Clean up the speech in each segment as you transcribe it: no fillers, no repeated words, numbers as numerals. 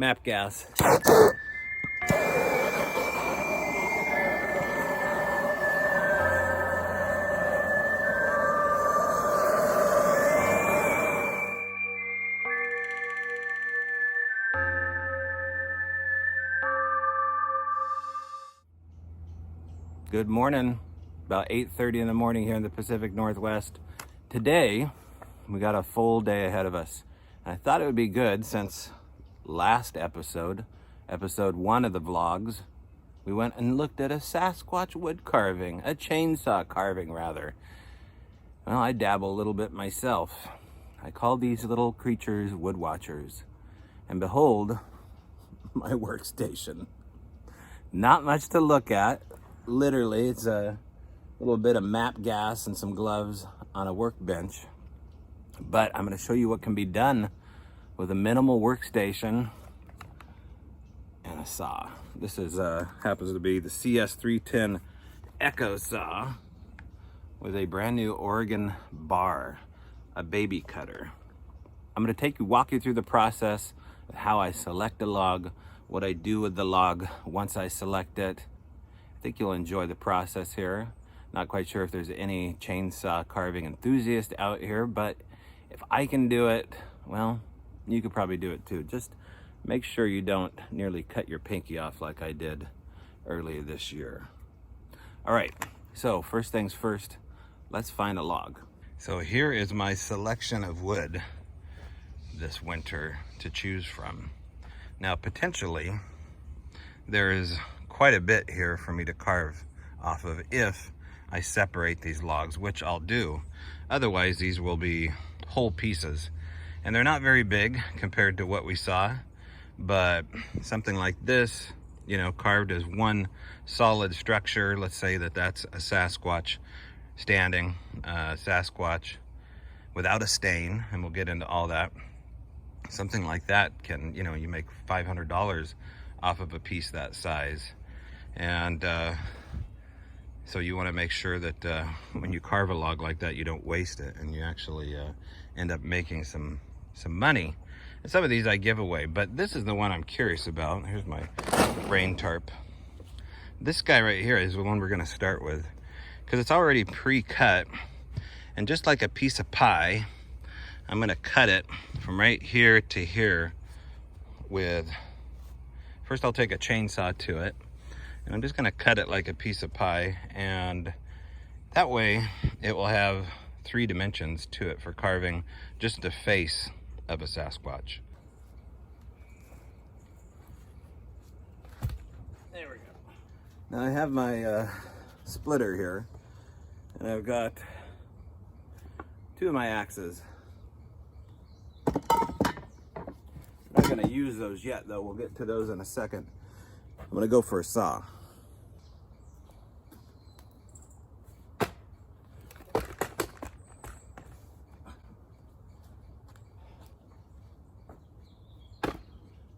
map gas. Good morning. About 8:30 in the morning here in the Pacific Northwest. Today, we got a full day ahead of us. And I thought it would be good since last episode, episode 1 of the vlogs, we went and looked at a Sasquatch wood carving, a chainsaw carving rather. Well, I dabble a little bit myself. I call these little creatures wood watchers. And behold, my workstation. Not much to look at. Literally, it's a little bit of map gas and some gloves on a workbench. But I'm going to show you what can be done with a minimal workstation and a saw. This is happens to be the CS310 Echo saw with a brand new Oregon bar, a baby cutter. I'm going to walk you through the process of how I select a log, what I do with the log once I select it. I think you'll enjoy the process here. Not quite sure if there's any chainsaw carving enthusiast out here, but if I can do it, well, you could probably do it too. Just make sure you don't nearly cut your pinky off like I did earlier this year. All right, so first things first, let's find a log. So here is my selection of wood this winter to choose from. Now, potentially, there is quite a bit here for me to carve off of if I separate these logs, which I'll do. Otherwise, these will be whole pieces. And they're not very big compared to what we saw, but something like this, you know, carved as one solid structure. Let's say that that's a Sasquatch standing, Sasquatch without a stain, and we'll get into all that. Something like that can, you know, you make $500 off of a piece that size. And so you want to make sure that when you carve a log like that, you don't waste it, and you actually end up making some money. And some of these I give away, but this is the one I'm curious about. Here's my rain tarp. This guy right here is the one we're going to start with because it's already pre-cut, and just like a piece of pie, I'm going to cut it from right here to here with, first I'll take a chainsaw to it, and I'm just going to cut it like a piece of pie, and that way it will have 3 dimensions to it for carving just the face of a Sasquatch. There we go. Now I have my splitter here, and I've got 2 of my axes. I'm not going to use those yet, though. We'll get to those in a second. I'm going to go for a saw.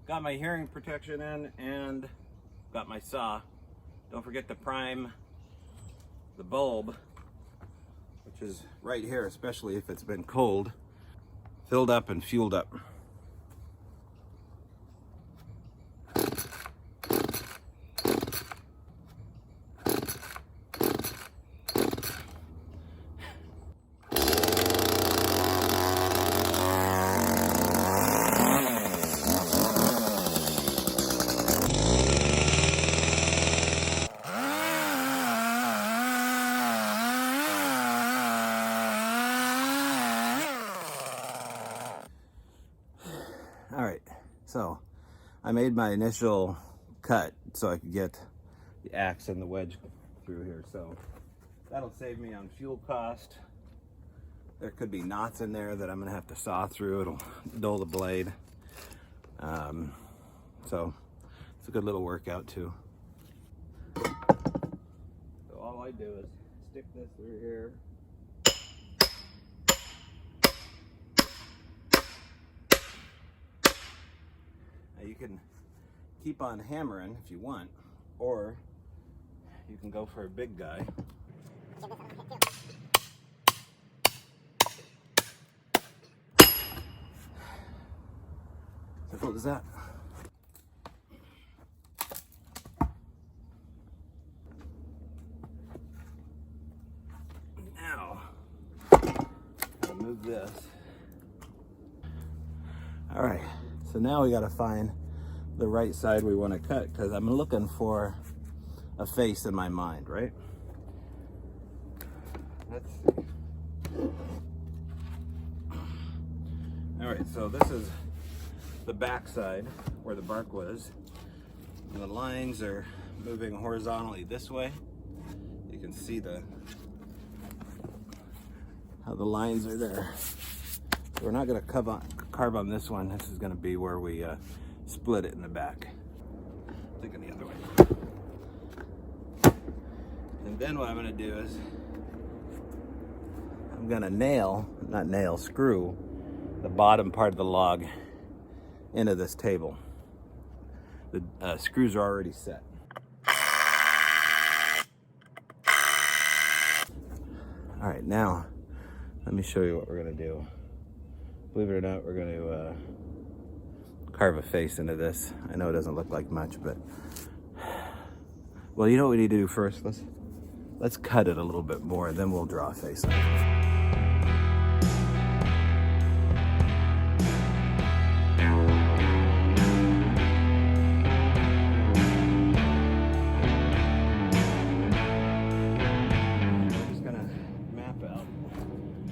Got my hearing protection in and got my saw. Don't forget to prime the bulb, which is right here, especially if it's been cold, filled up and fueled up. All right, so I made my initial cut so I could get the axe and the wedge through here. So that'll save me on fuel cost. There could be knots in there that I'm gonna have to saw through. It'll dull the blade. So it's a good little workout too. So all I do is stick this through here. Now you can keep on hammering if you want, or you can go for a big guy. So cool as that. remove this. All right, so now we got to find the right side we want to cut, because I'm looking for a face in my mind, right? Let's see. All right, so this is the back side where the bark was. And the lines are moving horizontally this way. You can see how the lines are there. So we're not going to carve on this one. This is going to be where we split it in the back. Thinking the other way. And then what I'm going to do is I'm going to screw the bottom part of the log into this table. The screws are already set. All right, now let me show you what we're going to do. Believe it or not, we're going to carve a face into this. I know it doesn't look like much, but well, you know what we need to do first? Let's cut it a little bit more, then we'll draw a face on it.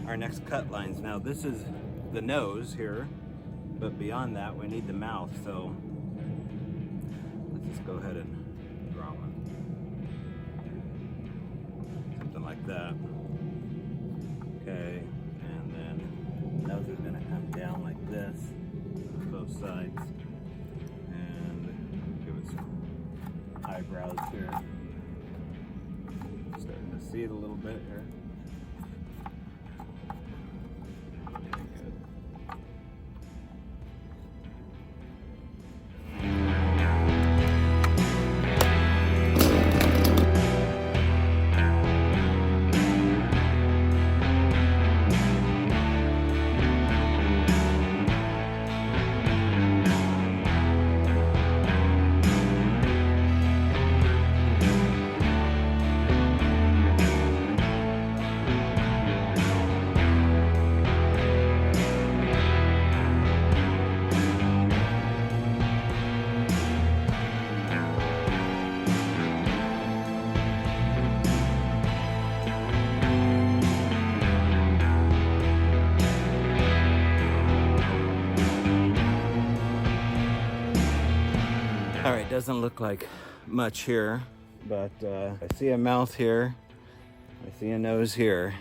Our next cut lines. Now this is the nose here, but beyond that we need the mouth, so let's just go ahead and draw one. Something like that. Okay, and then nose is gonna come down like this, both sides, and give it some eyebrows here. Starting to see it a little bit here. All right, doesn't look like much here, but I see a mouth here, I see a nose here,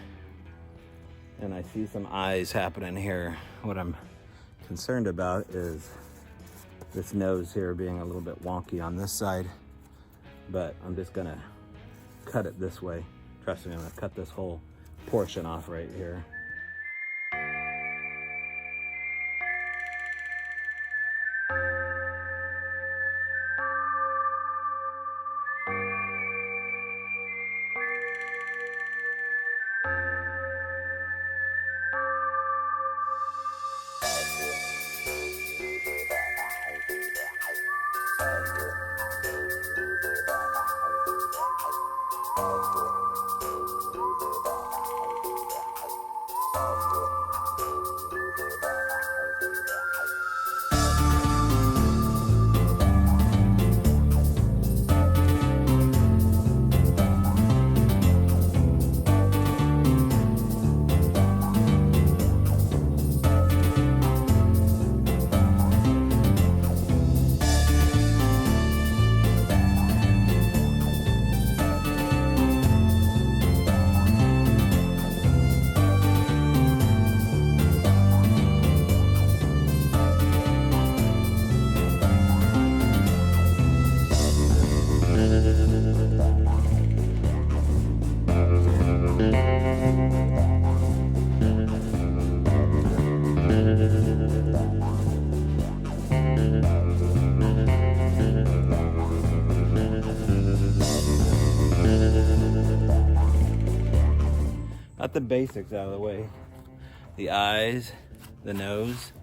and I see some eyes happening here. What I'm concerned about is this nose here being a little bit wonky on this side, but I'm just gonna cut it this way. Trust me, I'm gonna cut this whole portion off right here. Got the basics out of the way. The eyes, the nose.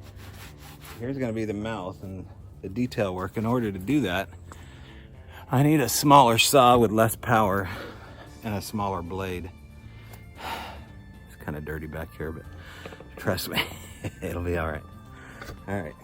Here's gonna be the mouth and the detail work. In order to do that, I need a smaller saw with less power and a smaller blade. It's kind of dirty back here, but Trust me, it'll be all right. All right.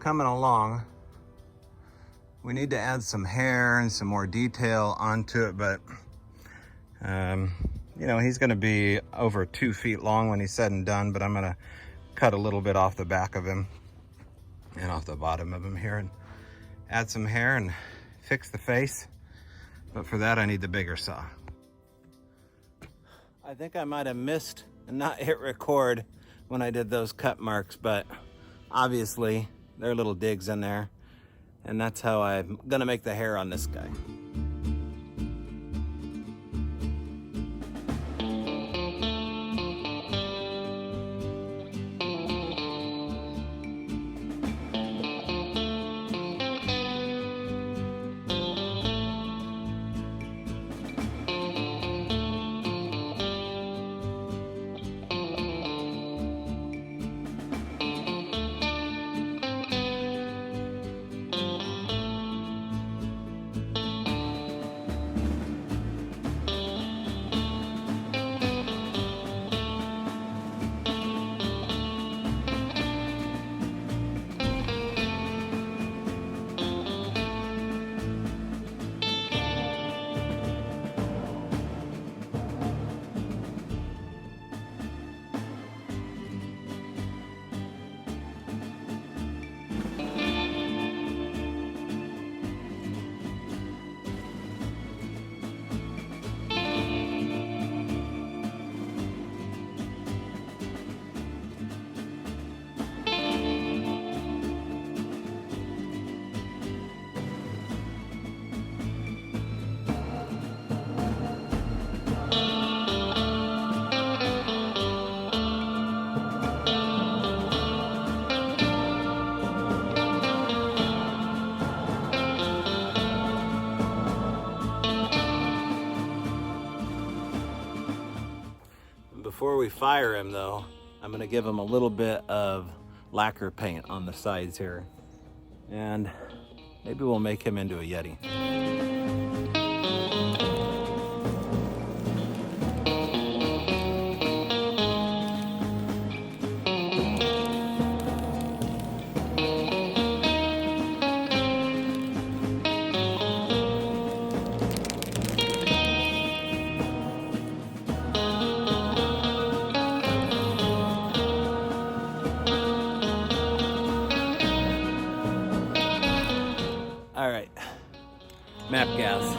Coming along. We need to add some hair and some more detail onto it, but you know, he's going to be over 2 feet long when he's said and done, but I'm going to cut a little bit off the back of him and off the bottom of him here and add some hair and fix the face. But for that, I need the bigger saw. I think I might have missed and not hit record when I did those cut marks, but obviously there are little digs in there, and that's how I'm gonna make the hair on this guy. Before we fire him though, I'm gonna give him a little bit of lacquer paint on the sides here, and maybe we'll make him into a Yeti. All right, map gas.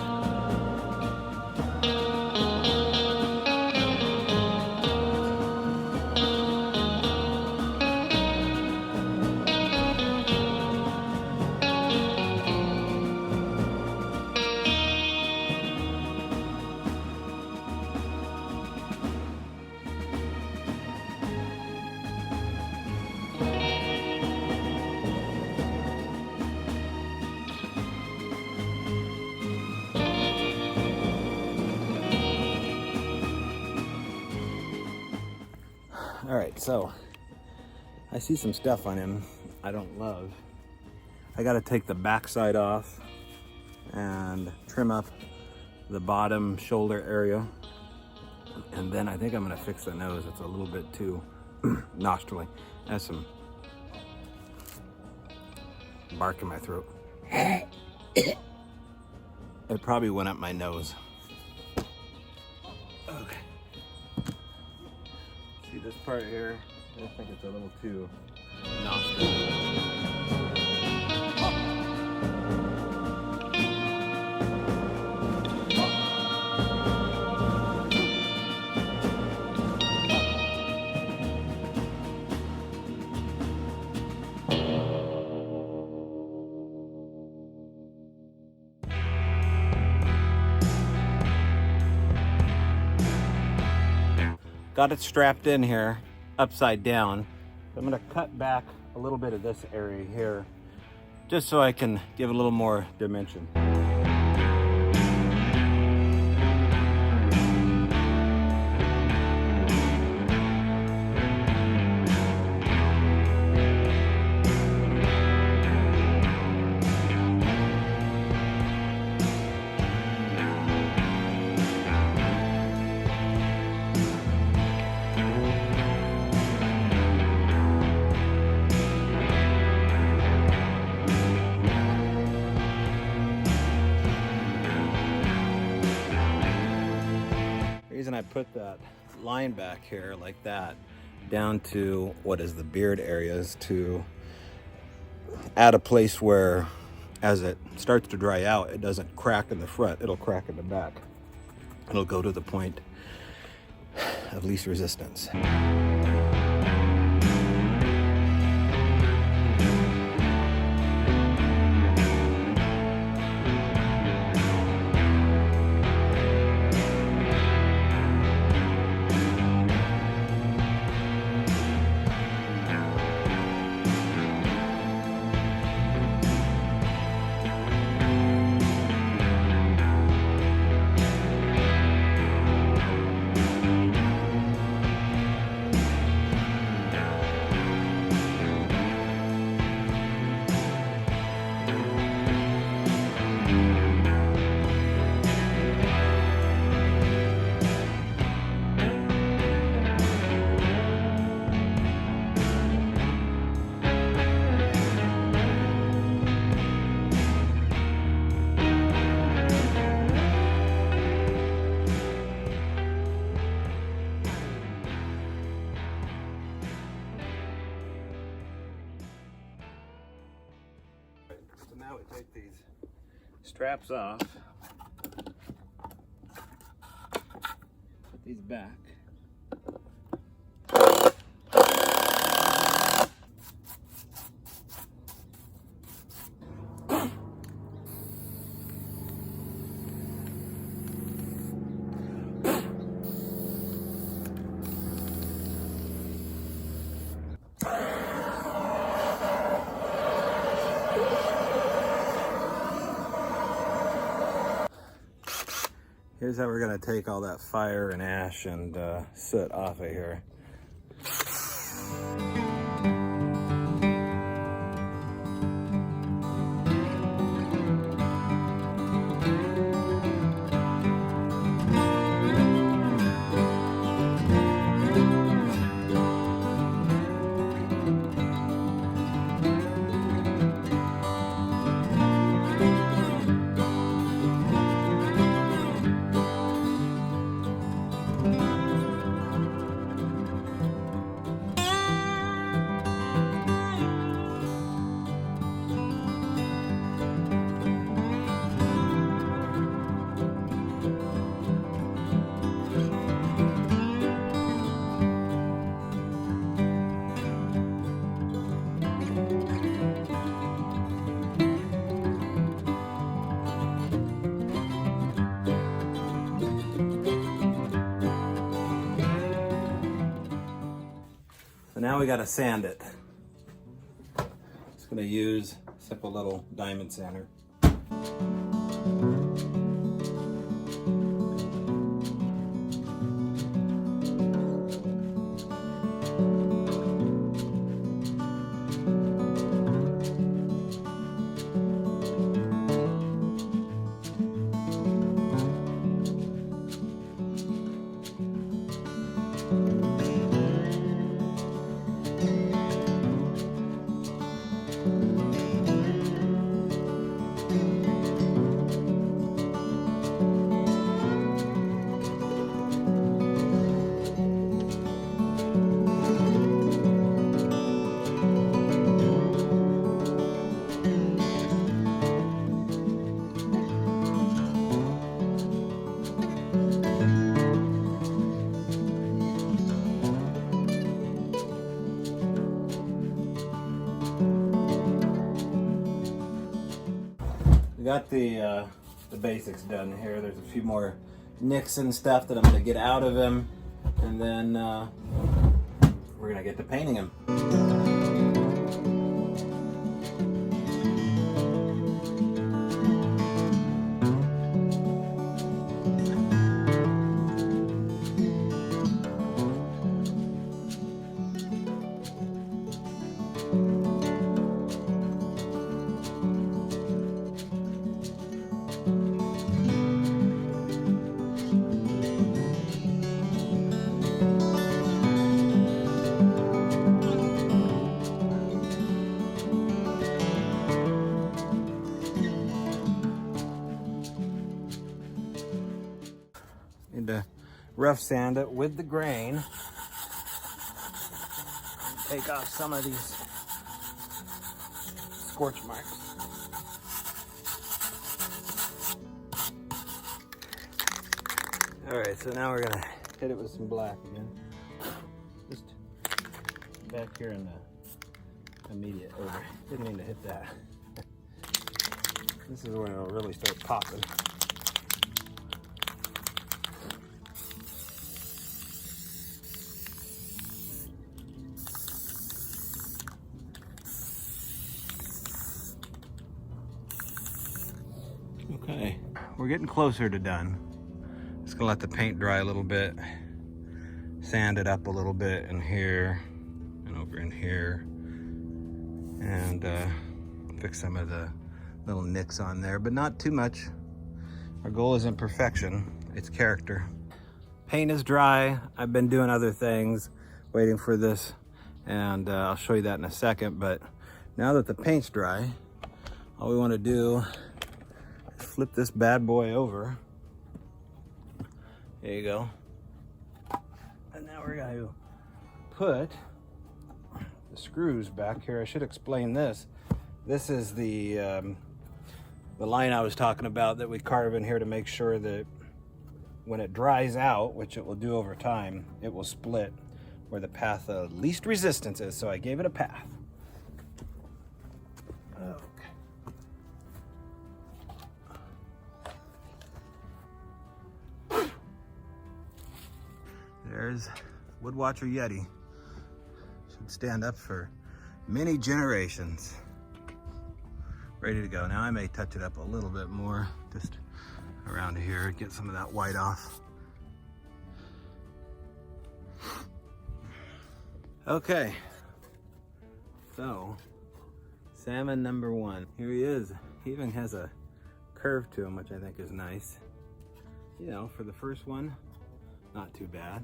All right, so I see some stuff on him I don't love. I gotta take the backside off and trim up the bottom shoulder area. And then I think I'm gonna fix the nose. It's a little bit too nostrily. Has some bark in my throat. It probably went up my nose. Okay. See this part here? I think it's a little too nostril. Got it strapped in here, upside down. I'm gonna cut back a little bit of this area here, just so I can give a little more dimension. The reason I put that line back here like that down to what is the beard areas to add a place where as it starts to dry out, it doesn't crack in the front, it'll crack in the back. It'll go to the point of least resistance. So now we take these straps off, put these back. Here's how we're gonna take all that fire and ash and soot off of here. now we gotta sand it. Just gonna use a simple little diamond sander. We got the basics done here. There's a few more nicks and stuff that I'm going to get out of him, and then we're going to get to painting him. Need to rough sand it with the grain. Take off some of these scorch marks. All right, so now we're gonna hit it with some black again. Just back here in the immediate over. Didn't mean to hit that. This is when it'll really start popping. Okay, we're getting closer to done. Just gonna let the paint dry a little bit, sand it up a little bit in here and over in here, and fix some of the little nicks on there, but not too much. Our goal isn't perfection, it's character. Paint is dry. I've been doing other things, waiting for this, and I'll show you that in a second, but now that the paint's dry, all we wanna do is flip this bad boy over. There you go. And now we're going to put the screws back here. I should explain this. This is the line I was talking about that we carve in here to make sure that when it dries out, which it will do over time, it will split where the path of least resistance is. So I gave it a path. There's Woodwatcher YETI. Should stand up for many generations. Ready to go. Now I may touch it up a little bit more, just around here, get some of that white off. Okay, so salmon number one. Here he is. He even has a curve to him, which I think is nice. You know, for the first one, not too bad.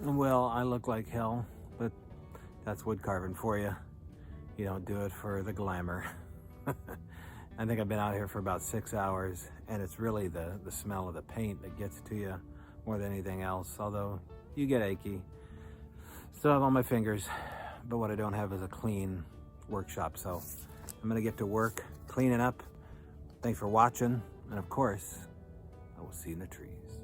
Well, I look like hell, but that's wood carving for you. You don't do it for the glamour. I think I've been out here for about 6 hours, and it's really the smell of the paint that gets to you more than anything else, although you get achy. Still have all my fingers, but what I don't have is a clean workshop, so I'm gonna get to work cleaning up. Thanks for watching, and of course, I will see you in the trees.